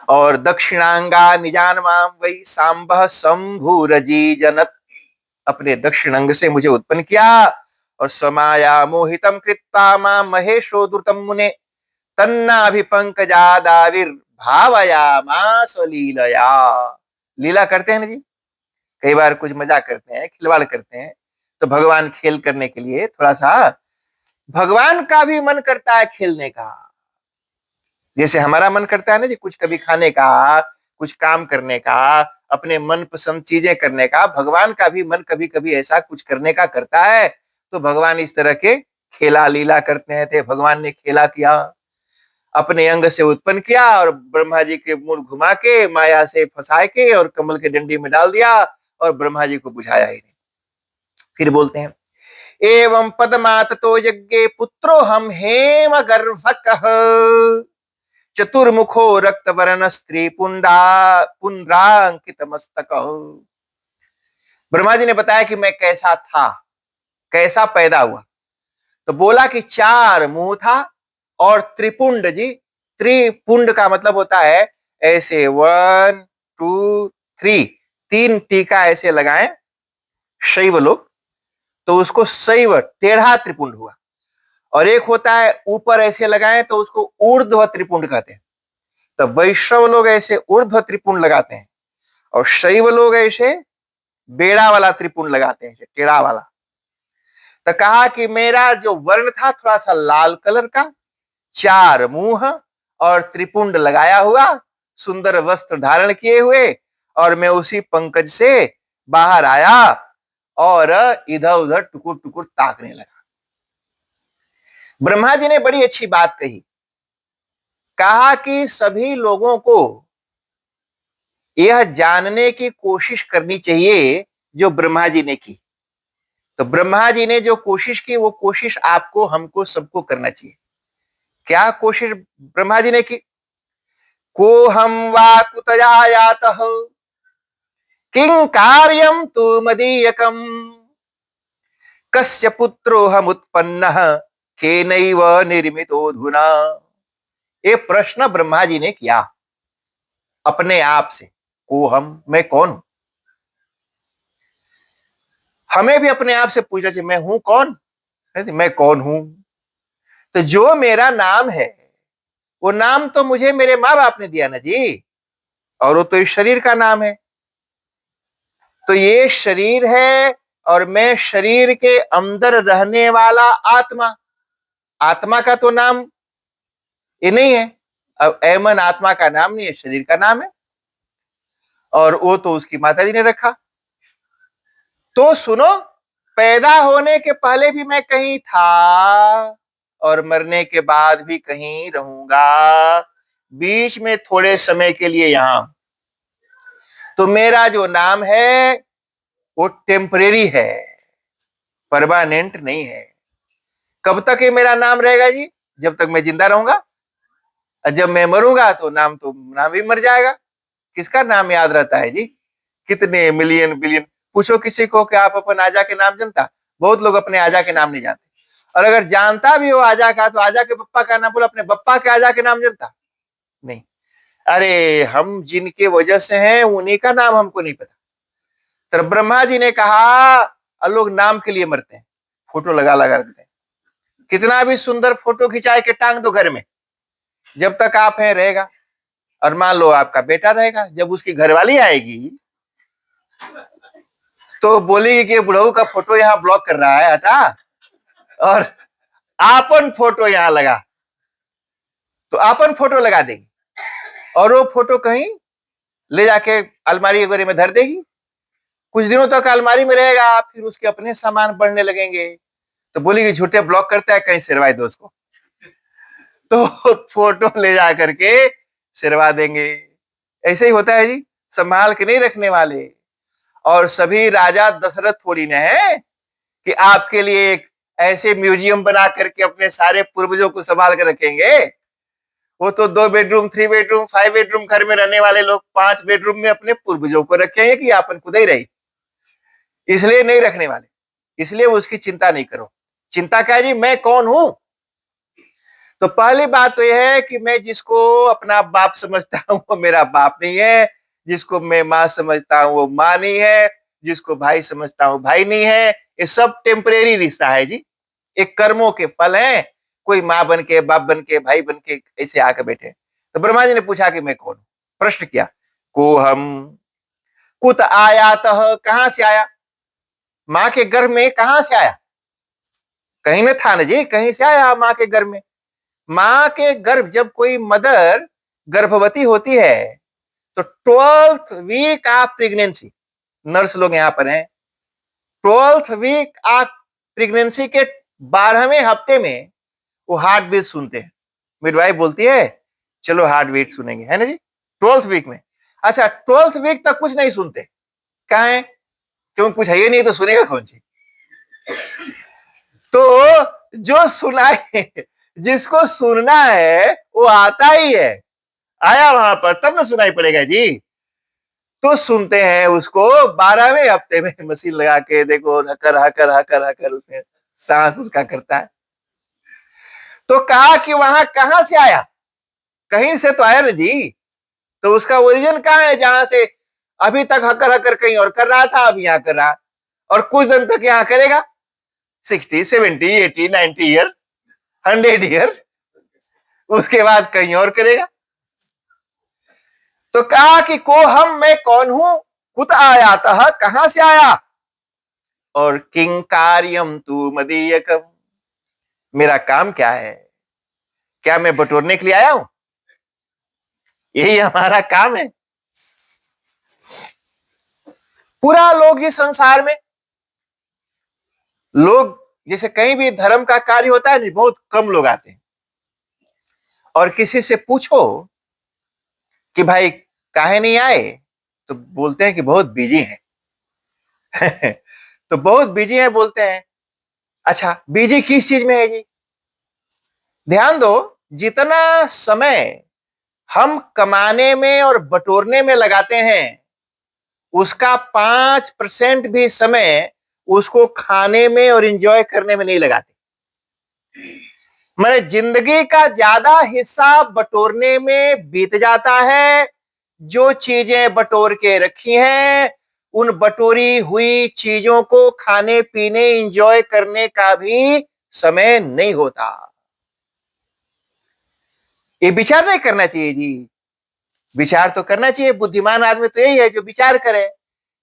और दक्षिणांगा निजान माम वही सांब शंभुरजी जनत। अपने दक्षिण अंग से मुझे उत्पन्न किया और समाया मोहितम कृत्वा मां महेशो द्रुतम मुने तन्नाभिपंकजादाविर भावयामास लीलया। लीला करते हैं ना जी, कई बार कुछ मजाक करते हैं, खिलवाड़ करते हैं, तो भगवान खेल करने के लिए थोड़ा सा, भगवान का भी मन करता है खेलने का। जैसे हमारा मन करता है ना जी कुछ कभी खाने का, कुछ काम करने का, अपने मन पसंद चीजें करने का, भगवान का भी मन कभी कभी ऐसा कुछ करने का करता है। तो भगवान इस तरह के खेला लीला करते हैं। थे भगवान ने खेला किया, अपने अंग से उत्पन्न किया और ब्रह्मा जी के मूल घुमा के माया से फंसा के और कमल के डंडी में डाल दिया और ब्रह्मा जी को बुझाया ही नहीं। फिर बोलते हैं, एवं पदमात तो यज्ञे पुत्रो हम हेम गर्भक चतुर्मुखो रक्त वर्ण स्त्री पुंडा पुंड्रांकित मस्तक। ब्रह्मा जी ने बताया कि मैं कैसा था, कैसा पैदा हुआ। तो बोला कि 4 मुंह था और त्रिपुंड जी, त्रिपुंड का मतलब होता है ऐसे 1 2 3, 3 टीका ऐसे लगाएं शैव लोग, तो उसको शैव टेढ़ा त्रिपुंड हुआ। और एक होता है ऊपर ऐसे लगाएं तो उसको ऊर्ध्व त्रिपुंड कहते हैं। तो वैष्णव लोग ऐसे ऊर्ध्व त्रिपुंड लगाते हैं और शैव लोग ऐसे बेड़ा वाला त्रिपुंड लगाते हैं, टेढ़ा वाला। तो कहा कि मेरा जो वर्ण था थोड़ा सा लाल कलर का, 4 मुंह और त्रिपुंड लगाया हुआ, सुंदर वस्त्र धारण किए हुए, और मैं उसी पंकज से बाहर आया और इधर उधर टुकुर टुकुर ताकने लगा। ब्रह्मा जी ने बड़ी अच्छी बात कही, कहा कि सभी लोगों को यह जानने की कोशिश करनी चाहिए जो ब्रह्मा जी ने की। तो ब्रह्मा जी ने जो कोशिश की वो कोशिश आपको हमको सबको करना चाहिए। क्या कोशिश ब्रह्मा जी ने की? को हम वा कुतजायातः किं कार्यम तु मदीयकम कस्य पुत्रो हम उत्पन्नः केनैव निर्मितो धुना। ये प्रश्न ब्रह्मा जी ने किया अपने आप से, को हम, मैं कौन हूं। हमें भी अपने आप से पूछना चाहिए, मैं हूं कौन, मैं कौन हूं। तो जो मेरा नाम है वो नाम तो मुझे मेरे माँ बाप ने दिया ना जी, और वो तो इस शरीर का नाम है। तो ये शरीर है और मैं शरीर के अंदर रहने वाला आत्मा। आत्मा का तो नाम ये नहीं है, अब ऐमन आत्मा का नाम नहीं है, शरीर का नाम है, और वो तो उसकी माता जी ने रखा। तो सुनो, पैदा होने के पहले भी मैं कहीं था और मरने के बाद भी कहीं रहूंगा, बीच में थोड़े समय के लिए यहां। तो मेरा जो नाम है वो टेम्परेरी है, परमानेंट नहीं है। कब तक ये मेरा नाम रहेगा जी? जब तक मैं जिंदा रहूंगा। और जब मैं मरूंगा तो नाम भी मर जाएगा। किसका नाम याद रहता है जी? कितने मिलियन बिलियन। पूछो किसी को कि आप अपन आजा के नाम जानता? बहुत लोग अपने आजा के नाम नहीं जानते। और अगर जानता भी हो आजा का, तो आजा के पप्पा का नाम बोलो, अपने पप्पा के आजा के नाम जानता नहीं। अरे हम जिनके वजह से हैं उन्हीं का नाम हमको नहीं पता। तो ब्रह्मा जी ने कहा लोग नाम के लिए मरते हैं, फोटो लगा लगा रखते हैं। कितना भी सुंदर फोटो खिंचाए के टांग दो घर में, जब तक आप हैं रहेगा। और मान लो आपका बेटा रहेगा, जब उसकी घरवाली आएगी तो बोलेगी कि बुढ़ऊ का फोटो यहाँ ब्लॉक कर रहा है, हटा, और आपन फोटो यहां लगा, तो आपन फोटो लगा देगी और वो फोटो कहीं ले जाके अलमारी वगैरह में धर देगी। कुछ दिनों तक अलमारी में रहेगा, फिर उसके अपने सामान बढ़ने लगेंगे, तो बोलेगी झूठे ब्लॉक करता है, कहीं सिरवाए दो उसको, तो फोटो ले जा करके सिरवा देंगे। ऐसे ही होता है जी, संभाल के नहीं रखने वाले। और सभी राजा दशरथ थोड़ी न है कि आपके लिए एक ऐसे म्यूजियम बना करके अपने सारे पूर्वजों को संभाल कर रखेंगे। वो तो 2 बेडरूम, 3 बेडरूम, 5 बेडरूम घर में रहने वाले लोग 5 बेडरूम में अपने पूर्वजों को रखेंगे कि आपन खुद ही रही, इसलिए नहीं रखने वाले। इसलिए उसकी चिंता नहीं करो। चिंता क्या है जी, मैं कौन हूं? तो पहली बात तो यह है कि मैं जिसको अपना बाप समझता हूं वो मेरा बाप नहीं है, जिसको मैं मां समझता हूं वो मां नहीं है, जिसको भाई समझता हूं भाई नहीं है। ये सब टेम्परेरी रिश्ता है जी, एक कर्मों के फल हैं। कोई मां बन के, बाप बन के, भाई बन के ऐसे आके बैठे। तो ब्रह्मा जी ने पूछा कि मैं कौन हूं? प्रश्न किया, को हम कुत आयातः, कहां से आया? मां के गर्भ में कहां से आया? कहीं में था ना जी, कहीं से आया मां के गर्भ में। मां के गर्भ, जब कोई मदर गर्भवती होती है तो 12th week of pregnancy, nurse लोग यहां पर हैं, 12th वीक ऑफ प्रेगनेंसी के 12वें हफ्ते में वो हार्ट बीट सुनते हैं। मिडवाइफ बोलती है चलो हार्ट बीट सुनेंगे, है ना जी, 12th वीक में। अच्छा, 12th वीक तक कुछ नहीं सुनते, कहा है? क्यों, कुछ है ही नहीं तो सुनेगा कौन सी? तो जो सुनाए, जिसको सुनना है वो आता ही है, आया वहां पर तब ना सुनाई पड़ेगा जी। तो सुनते हैं उसको 12वें हफ्ते में मशीन लगा के, देखो हकर हकर हकर हकर उसमें सांस उसका करता है। तो कहा कि वहां कहां से आया? कहीं से तो आया ना जी। तो उसका ओरिजिन कहां है, जहां से अभी तक हकर हकर कहीं और कर रहा था, अब यहां कर रहा, और कुछ दिन तक यहां करेगा, 60, 70, 80, 90 ईयर, 100 ईयर, उसके बाद कहीं और करेगा। तो कहा कि को हम, मैं कौन हूं, कुत आयातः, कहां से आया, और किं कार्यम तू मदीयकम, मेरा काम क्या है? क्या मैं बटोरने के लिए आया हूं? यही हमारा काम है। पूरा लोग जिस संसार में, लोग जैसे कहीं भी धर्म का कार्य होता है, बहुत कम लोग आते हैं। और किसी से पूछो कि भाई काहे नहीं आए, तो बोलते हैं कि बहुत बिजी हैं। तो बहुत बिजी है बोलते हैं। अच्छा, बिजी किस चीज में है जी? ध्यान दो, जितना समय हम कमाने में और बटोरने में लगाते हैं, उसका 5% भी समय उसको खाने में और एंजॉय करने में नहीं लगाते। मेरे जिंदगी का ज्यादा हिस्सा बटोरने में बीत जाता है। जो चीजें बटोर के रखी हैं, उन बटोरी हुई चीजों को खाने पीने एंजॉय करने का भी समय नहीं होता। ये विचार नहीं करना चाहिए जी। विचार तो करना चाहिए। बुद्धिमान आदमी तो यही है जो विचार करे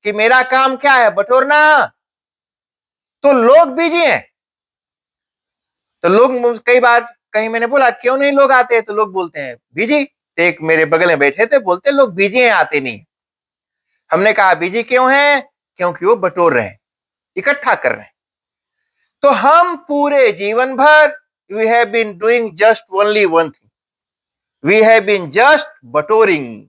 कि मेरा काम क्या है, बटोरना। तो लोग बिजी हैं। तो लोग कई बार, कहीं मैंने बोला क्यों नहीं लोग आते, तो लोग बोलते हैं बिजी। एक मेरे बगल में बैठे थे, बोलते लोग बिजी हैं, आते नहीं। हमने कहा बिजी क्यों है? क्योंकि वो बटोर रहे हैं, इकट्ठा कर रहे हैं। तो हम पूरे जीवन भर we have been doing just only one thing, we have been just बटोरिंग,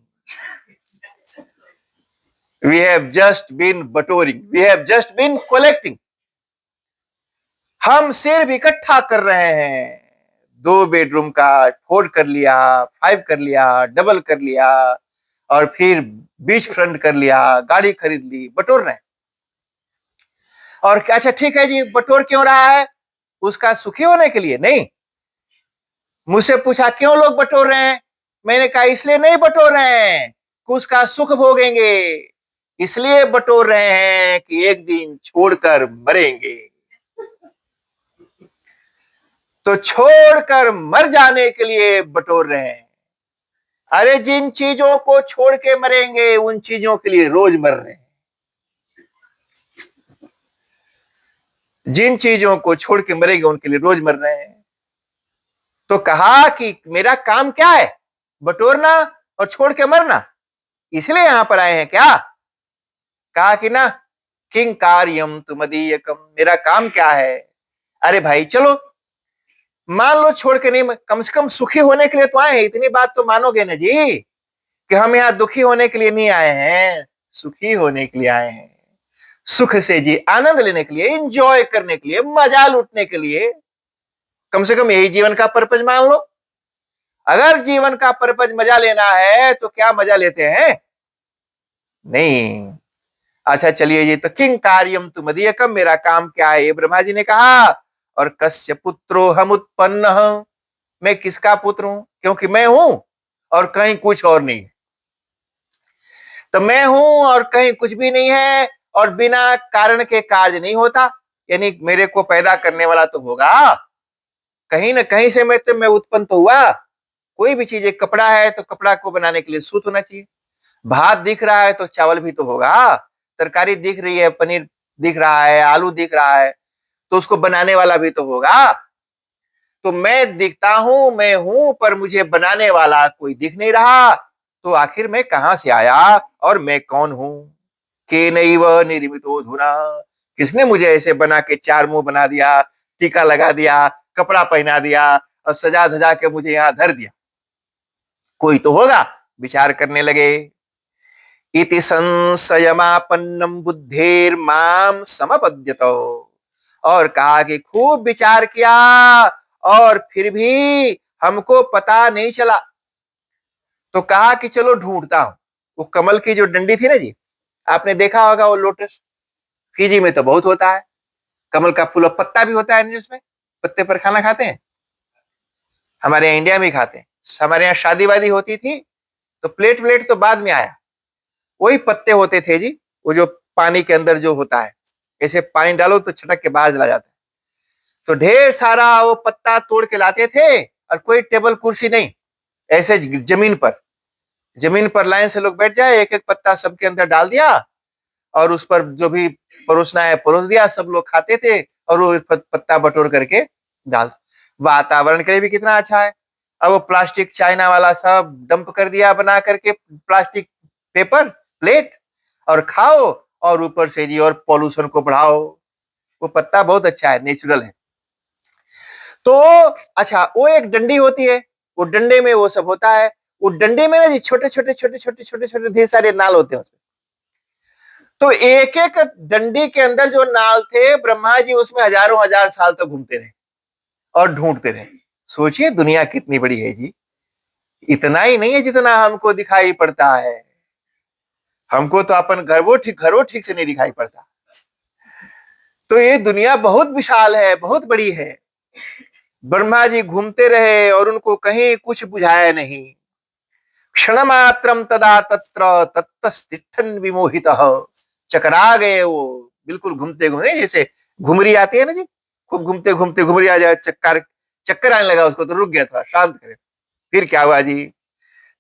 वी हैव जस्ट बीन बटोरिंग, we have just been collecting. हम सिर्फ इकट्ठा कर रहे हैं। 2 बेडरूम का 4 कर लिया, 5 कर लिया, डबल कर लिया, और फिर बीच फ्रंट कर लिया, गाड़ी खरीद ली, बटोर रहे हैं। और क्या, अच्छा ठीक है जी, बटोर क्यों रहा है? उसका सुखी होने के लिए नहीं। मुझसे पूछा क्यों लोग बटोर रहे हैं, मैंने कहा इसलिए नहीं बटोर रहे हैं कि उसका सुख भोगेंगे, इसलिए बटोर रहे हैं कि एक दिन छोड़कर मरेंगे। तो छोड़कर मर जाने के लिए बटोर रहे हैं। अरे जिन चीजों को छोड़ के मरेंगे, उन चीजों के लिए रोज मर रहे हैं। जिन चीजों को छोड़ के मरेंगे उनके लिए रोज मर रहे हैं। तो कहा कि मेरा काम क्या है, बटोरना और छोड़ के मरना, इसलिए यहां पर आए हैं क्या? कहा कि ना, किंग कार्यम तुमदीयकम, मेरा काम क्या है? अरे भाई चलो, मान लो छोड़ के नहीं, कम से कम सुखी होने के लिए तो आए हैं, इतनी बात तो मानोगे ना जी, कि हम यहाँ दुखी होने के लिए नहीं आए हैं, सुखी होने के लिए आए हैं। सुख से जी आनंद लेने के लिए, एंजॉय करने के लिए, मजा लूटने के लिए, कम से कम यही जीवन का पर्पज मान लो। अगर जीवन का पर्पज मजा लेना है तो क्या मजा लेते हैं? नहीं। अच्छा चलिए, ये तो किंग कार्यम तुम मदीयकम, मेरा काम क्या है, ये ब्रह्मा जी ने कहा। और कस्य पुत्रो हम उत्पन्न, मैं किसका पुत्र हूं, क्योंकि मैं हूं और कहीं कुछ और नहीं है। तो मैं हूं और कहीं कुछ भी नहीं है, और बिना कारण के कार्य नहीं होता, यानी मेरे को पैदा करने वाला तो होगा, कहीं ना कहीं से मैं उत्पन्न तो हुआ। कोई भी चीज, एक कपड़ा है तो कपड़ा को बनाने के लिए सूत होना चाहिए, भात दिख रहा है तो चावल भी तो होगा, तरकारी दिख रही है, पनीर दिख रहा है, आलू दिख रहा है, तो उसको बनाने वाला भी तो होगा। तो मैं दिखता हूं, मैं हूं, पर मुझे बनाने वाला कोई दिख नहीं रहा, तो आखिर मैं कहां से आया और मैं कौन हूं? केनैव निर्मितो धुना, किसने मुझे ऐसे बना के चार मुंह बना दिया, टीका लगा दिया, कपड़ा पहना दिया और सजा धजा के मुझे यहां धर दिया? कोई तो होगा। विचार करने लगे। इति संशयमापन्नम बुद्धेर माम समपद्यतो, और कहा कि खूब विचार किया और फिर भी हमको पता नहीं चला। तो कहा कि चलो ढूंढता हूं। वो कमल की जो डंडी थी ना जी, आपने देखा होगा वो लोटस, फिजी में तो बहुत होता है, कमल का फूल, पत्ता भी होता है जिसमें पत्ते पर खाना खाते हैं, हमारे यहाँ इंडिया में ही खाते हैं। हमारे यहाँ शादी वादी होती थी तो प्लेट व्लेट तो बाद में आया, वही पत्ते होते थे जी, वो जो पानी के अंदर जो होता है, ऐसे पानी डालो तो छटक के बाहर चला जाता है। तो ढेर सारा वो पत्ता तोड़ के लाते थे, और कोई टेबल कुर्सी नहीं, ऐसे जमीन पर लाइन से लोग बैठ जाए, एक एक पत्ता सबके अंदर डाल दिया, और उस पर जो भी परोसना है परोस दिया, सब लोग खाते थे, और वो पत्ता बटोर करके डाल। वातावरण के लिए भी कितना अच्छा है। अब वो प्लास्टिक चाइना वाला सब डंप कर दिया बना करके, प्लास्टिक पेपर प्लेट, और खाओ, और ऊपर से जी और पॉल्यूशन को बढ़ाओ। वो पत्ता बहुत अच्छा है, नेचुरल है। तो अच्छा, वो एक डंडी होती है, वो डंडे में वो सब होता है, वो डंडे में ना जी छोटे छोटे छोटे छोटे छोटे छोटे ढेर सारे नाल होते हैं। तो एक एक डंडी के अंदर जो नाल थे, ब्रह्मा जी उसमें हजारों हजार साल तक घूमते रहे और ढूंढते रहे। सोचिए दुनिया कितनी बड़ी है जी। इतना ही नहीं है जितना हमको दिखाई पड़ता है, हमको तो अपन घरों ठीक से नहीं दिखाई पड़ता। तो ये दुनिया बहुत विशाल है, बहुत बड़ी है। ब्रह्मा जी घूमते रहे और उनको कहीं कुछ बुझाया नहीं। क्षण मात्रम तदा तत्र तत्तस्तिष्ठन् विमोहितः, चकरा गए वो, बिल्कुल घूमते घूमते, जैसे घुमरी आती है ना जी, खूब घूमते घूमते घुमरी आ जाए, चक्कर चक्कर आने लगा उसको, तो रुक गया, थोड़ा शांत करे। फिर क्या हुआ जी?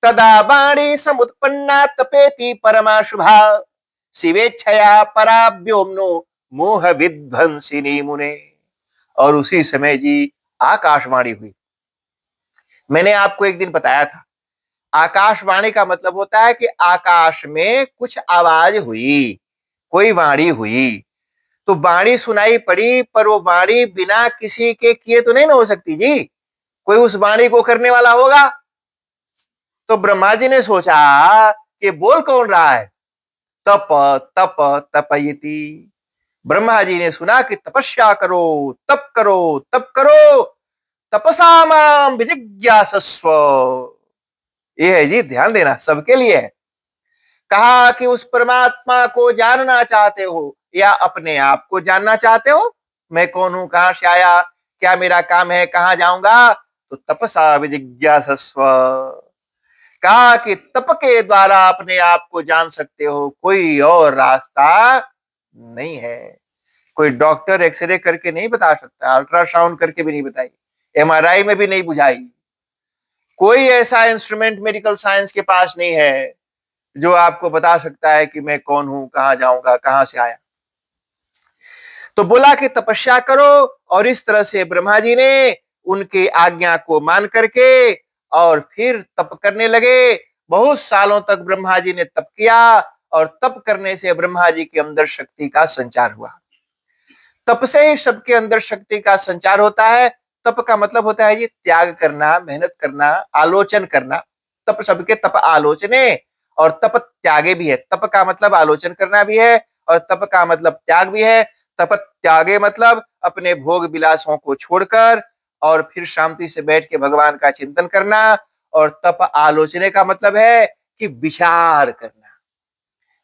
तदा वाणी समुत्पन्ना तपेति परमा शुभा, शिवेच्छया पराभ्योम्नो मोह विध्वंसिनी मुने। और उसी समय जी आकाशवाणी हुई। मैंने आपको एक दिन बताया था, आकाशवाणी का मतलब होता है कि आकाश में कुछ आवाज हुई, कोई वाणी हुई। तो वाणी सुनाई पड़ी, पर वो वाणी बिना किसी के किए तो नहीं ना हो सकती जी, कोई उस वाणी को करने वाला होगा। तो ब्रह्मा जी ने सोचा कि बोल कौन रहा है? तप तप तपयति। ब्रह्मा जी ने सुना कि तपस्या करो, तप करो, तप करो, तपसा माम विजिज्ञासस्व। ये है जी, ध्यान देना, सबके लिए है। कहा कि उस परमात्मा को जानना चाहते हो या अपने आप को जानना चाहते हो? मैं कौन हूं, कहां से आया, क्या मेरा काम है, कहां जाऊंगा? तो तपसा विजिज्ञासस्व। कहा कि तप के द्वारा अपने आप को जान सकते हो, कोई और रास्ता नहीं है। कोई डॉक्टर एक्सरे करके नहीं बता सकता, अल्ट्रासाउंड करके भी नहीं बताई, एमआरआई में भी नहीं बुझाई, कोई ऐसा इंस्ट्रूमेंट मेडिकल साइंस के पास नहीं है जो आपको बता सकता है कि मैं कौन हूं, कहां जाऊंगा, कहां से आया। तो बोला कि तपस्या करो, और इस तरह से ब्रह्मा जी ने उनकी आज्ञा को मान करके और फिर तप करने लगे। बहुत सालों तक ब्रह्मा जी ने तप किया, और तप करने से ब्रह्मा जी के अंदर शक्ति का संचार हुआ। तप से ही सबके अंदर शक्ति का संचार होता है। तप का मतलब होता है जी त्याग करना, मेहनत करना, आलोचन करना। तप सबके तप आलोचने, और तप त्यागे भी है। तप का मतलब आलोचन करना भी है, और तप का मतलब त्याग भी है। तप त्यागे मतलब अपने भोग विलासों को छोड़कर और फिर शांति से बैठ के भगवान का चिंतन करना। और तप आलोचने का मतलब है कि विचार करना।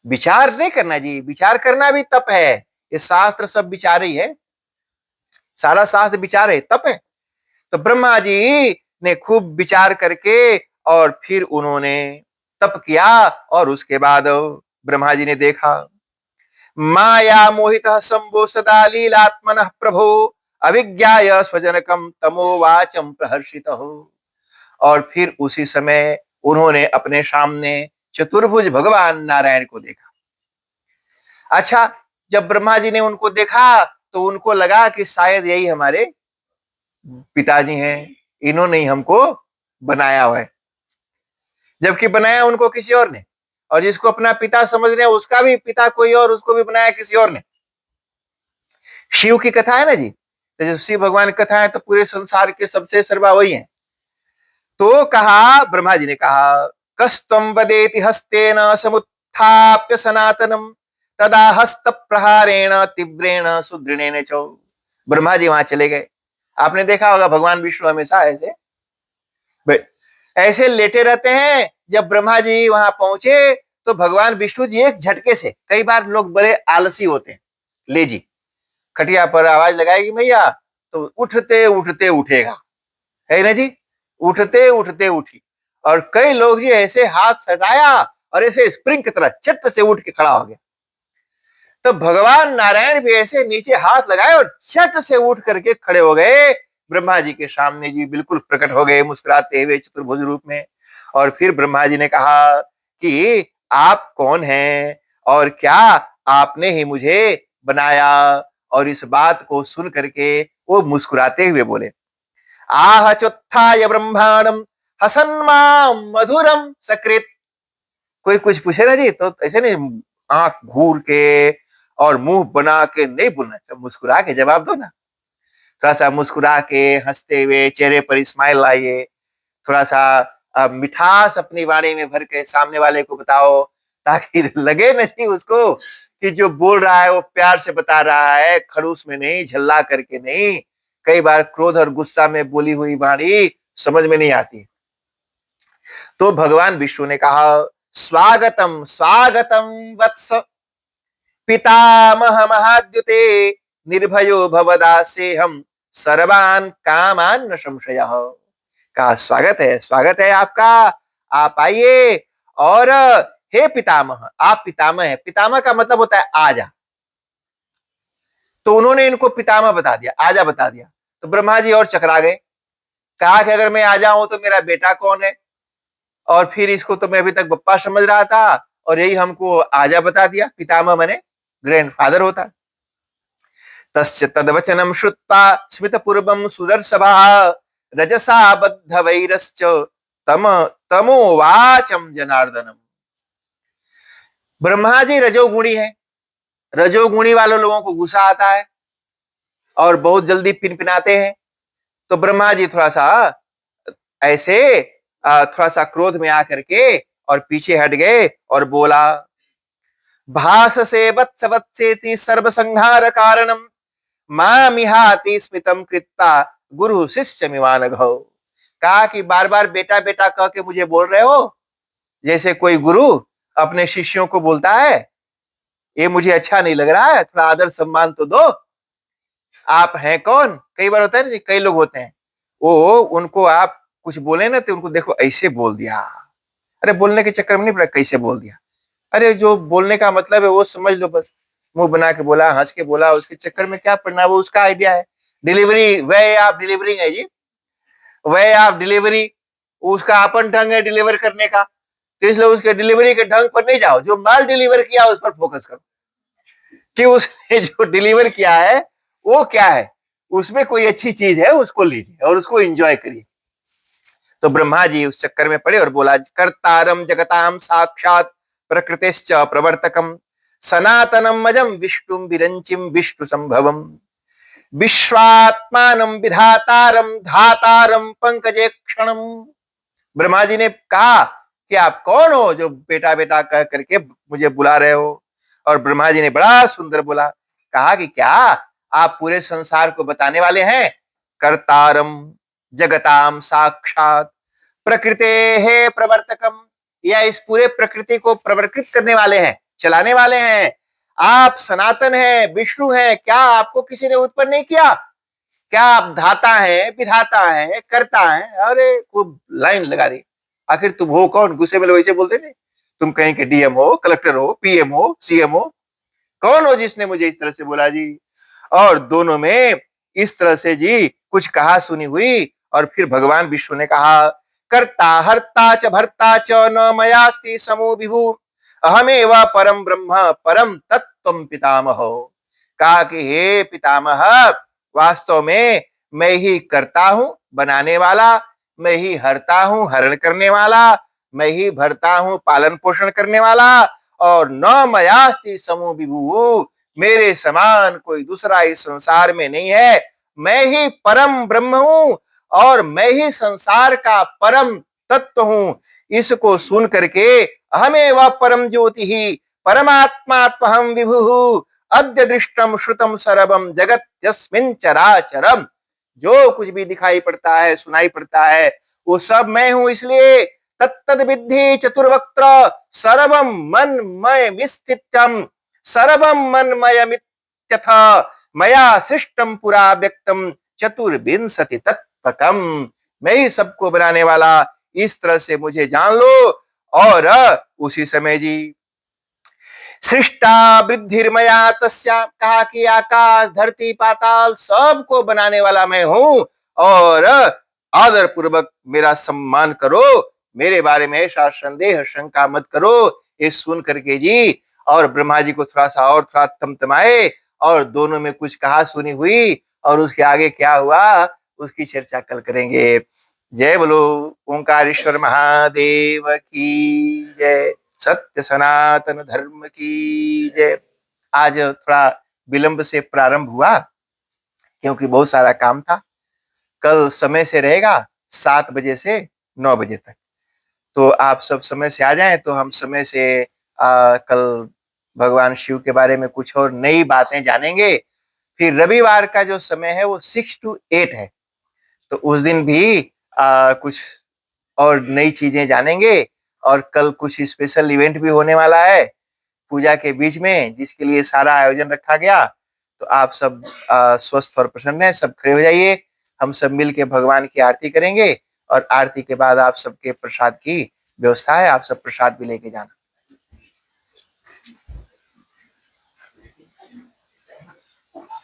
विचार नहीं करना जी, विचार करना भी तप है। ये शास्त्र सब विचार ही है, सारा शास्त्र विचार है, तप है। तो ब्रह्मा जी ने खूब विचार करके और फिर उन्होंने तप किया। और उसके बाद ब्रह्मा जी ने देखा, माया मोहित शंभो सदा लीलात्मन प्रभो अभिज्ञाय स्वजनकम तमो वाचम प्रहर्षित हो। और फिर उसी समय उन्होंने अपने सामने चतुर्भुज भगवान नारायण को देखा। अच्छा, जब ब्रह्मा जी ने उनको देखा तो उनको लगा कि शायद यही हमारे पिताजी हैं, इन्होंने ही हमको बनाया हुआ है। जबकि बनाया उनको किसी और ने, और जिसको अपना पिता समझ रहे हैं उसका भी पिता कोई और, उसको भी बनाया किसी और ने। शिव की कथा है ना जी, तो जब शिव भगवान की कथा है तो पूरे संसार के सबसे सर्वा वही है। तो कहा, ब्रह्मा जी ने कहा, कस्तम वदेति हस्तेन समुत्थाप्य सनातनम तदा हस्त प्रहारेण तीव्रेण सुदृढ़ेन च। ब्रह्मा जी वहां चले गए। आपने देखा होगा भगवान विष्णु हमेशा ऐसे लेटे रहते हैं। जब ब्रह्मा जी वहां पहुंचे तो भगवान विष्णु जी एक झटके से, कई बार लोग बड़े आलसी होते हैं, ले जी खटिया पर आवाज लगाएगी मैया तो उठते उठते उठेगा, है ना जी, उठते उठते उठी। और कई लोग जी ऐसे हाथ सटाया और ऐसे स्प्रिंग की तरह चट से उठ के खड़ा हो गया। तो भगवान नारायण भी ऐसे नीचे हाथ लगाए और झट से उठ करके खड़े हो गए। ब्रह्मा जी के सामने जी बिल्कुल प्रकट हो गए मुस्कुराते हुए चतुर्भुज रूप में। और फिर ब्रह्मा जी ने कहा कि आप कौन हैं और क्या आपने ही मुझे बनाया। और इस बात को सुन करके वो मुस्कुराते हुए बोले, आह चोत्थाय ब्रह्मांडम हसन माम मधुरम सकृत। कोई कुछ पूछे ना जी तो ऐसे नहीं आंख घूर के और मुंह बना के नहीं बोलना, तो मुस्कुरा के जवाब दो ना। थोड़ा सा मुस्कुरा के हंसते हुए चेहरे पर स्माइल लाइए, थोड़ा सा मिठास अपनी वाणी में भर के सामने वाले को बताओ, ताकि लगे नहीं उसको कि जो बोल रहा है वो प्यार से बता रहा है, खड़ूस में नहीं, झल्ला करके नहीं। कई बार क्रोध और गुस्सा में बोली हुई वाणी समझ में नहीं आती। तो भगवान विष्णु ने कहा, स्वागतम स्वागतम वत्स पितामह महाद्युते निर्भयो भवदासे हम सर्वान कामान न संशय। का स्वागत है आपका, आप आइए। और हे पितामह, आप पितामह है। पितामह का मतलब होता है आजा। तो उन्होंने इनको पितामह बता दिया, आजा बता दिया। तो ब्रह्मा जी और चकरा गए। कहा कि अगर मैं आजा हूं तो मेरा बेटा कौन है, और फिर इसको तो मैं अभी तक बप्पा समझ रहा था, और यही हमको आजा बता दिया। पितामह माने ग्रैंडफादर होता है। तस्य तद्वचनम श्रुत्वा स्मितपूर्वं सुदर्शभः रजसा बद्ध वैरश्च तम तमोवाचम जनार्दनम। ब्रह्मा जी रजोगुणी है। रजोगुणी वाले लोगों को गुस्सा आता है और बहुत जल्दी पिनपिनाते हैं। तो ब्रह्मा जी थोड़ा सा ऐसे थोड़ा सा क्रोध में आकर के और पीछे हट गए और बोला, भास से वत्स वत्सेति सर्व संहार कारणम मामिहाति स्मितम कृत्वा गुरु शिष्य मिवान घो। कहा कि बार बार बेटा बेटा कह के मुझे बोल रहे हो, जैसे कोई गुरु अपने शिष्यों को बोलता है, ये मुझे अच्छा नहीं लग रहा है, थोड़ा आदर सम्मान तो दो। आप हैं कौन? कई बार होता है ना, कई लोग होते हैं वो, उनको आप कुछ बोले ना तो उनको देखो ऐसे बोल दिया, अरे बोलने के चक्कर में नहीं पड़ा, कैसे बोल दिया। अरे जो बोलने का मतलब है वो समझ लो, बस मुंह बना के बोला, हंस के बोला, उसके चक्कर में क्या पड़ना, वो उसका आइडिया है। डिलीवरी वे ऑफ डिलीवरिंग है जी, वे ऑफ डिलीवरी, उसका अपन ढंग है डिलीवर करने का। तो इसलिए उसके डिलीवरी के ढंग पर नहीं जाओ, जो माल डिलीवर किया उस पर फोकस करो। कि उसने जो डिलीवर किया है वो क्या है, उसमें कोई अच्छी चीज है उसको लीजिए और उसको एंजॉय करिए। तो ब्रह्मा जी उस चक्कर में पड़े और बोला, कर्तारम जगताम साक्षात प्रकृतिश्च प्रवर्तकम सनातनम अजम विष्णुम विरंचिम विष्णु संभवम विश्वात्मानम विधातारम धातारम पंकजे क्षणम। ब्रह्मा जी ने कहा कि आप कौन हो जो बेटा बेटा कह करके मुझे बुला रहे हो। और ब्रह्मा जी ने बड़ा सुंदर बोला, कहा कि क्या आप पूरे संसार को बताने वाले हैं। कर्तारम जगताम साक्षात प्रकृते है प्रवर्तकम, या इस पूरे प्रकृति को प्रवर्तित करने वाले हैं, चलाने वाले हैं। आप सनातन हैं, विष्णु हैं, क्या आपको किसी ने उत्पन्न नहीं किया। क्या आप धाता है, विधाता है, करता है। अरे खूब लाइन लगा दी। आखिर तुम हो कौन, गुस्से में लोग ऐसे बोलते नहीं, तुम कहीं के डीएम हो, कलेक्टर हो, पीएम हो, सीएम हो, कौन हो जिसने मुझे इस तरह से बोला जी। और दोनों में इस तरह से जी कुछ कहा सुनी हुई। और फिर भगवान विष्णु ने कहा, कर्ता हर्ता च भर्ता च न मयास्ति समो विभु अहमेव परम ब्रह्म परम तत्त्वम पितामहो। कहा कि हे पितामह, वास्तव में मैं ही करता हूं, बनाने वाला, मैं ही हरता हूं, हरण करने वाला, मैं ही भरता हूं, पालन पोषण करने वाला। और न मयास्ति समो विभु, मेरे समान कोई दूसरा इस संसार में नहीं है। मैं ही परम ब्रह्म हूं और मैं ही संसार का परम तत्व हूं। इसको सुन करके अहमेव परम ज्योति ही परमात्मा त्वहम विभु अद्य दृष्टम श्रुतम सर्वम जगत यस्मिन् चराचरम। जो कुछ भी दिखाई पड़ता है, सुनाई पड़ता है, वो सब मैं हूं। इसलिए तत्तद विद्धि चतुर्वक्त्र सर्वम मनमय विस्थितम सर्वम मनमयमित्यथा मया सृष्टम पुरा व्यक्तम चतुर्विंशति तत्त्वकम। मैं ही सबको बनाने वाला, इस तरह से मुझे जान लो। और उसी समय जी सृष्टा वृद्धिर्मया तस्या, कहा कि आकाश धरती पाताल सबको बनाने वाला मैं हूं। और आदर पूर्वक मेरा सम्मान करो, मेरे बारे में ऐसा संदेह शंका मत करो। ये सुन करके जी और ब्रह्मा जी को थोड़ा सा और थोड़ा तमतमाए और दोनों में कुछ कहा सुनी हुई। और उसके आगे क्या हुआ उसकी चर्चा कल करेंगे। जय बोलो ओंकारेश्वर महादेव की जय, सत्य सनातन धर्म की जय। आज थोड़ा विलंब से प्रारंभ हुआ क्योंकि बहुत सारा काम था। कल समय से रहेगा 7 बजे से 9 बजे तक, तो आप सब समय से आ जाएं तो हम समय से कल भगवान शिव के बारे में कुछ और नई बातें जानेंगे। फिर रविवार का जो समय है वो 6 to 8 है, तो उस दिन भी कुछ और नई चीजें जानेंगे। और कल कुछ स्पेशल इवेंट भी होने वाला है पूजा के बीच में, जिसके लिए सारा आयोजन रखा गया। तो आप सब स्वस्थ और प्रसन्न हैं, सब खड़े हो जाइए। हम सब मिल के भगवान की आरती करेंगे और आरती के बाद आप सबके प्रसाद की व्यवस्था है, आप सब प्रसाद भी लेके जाना।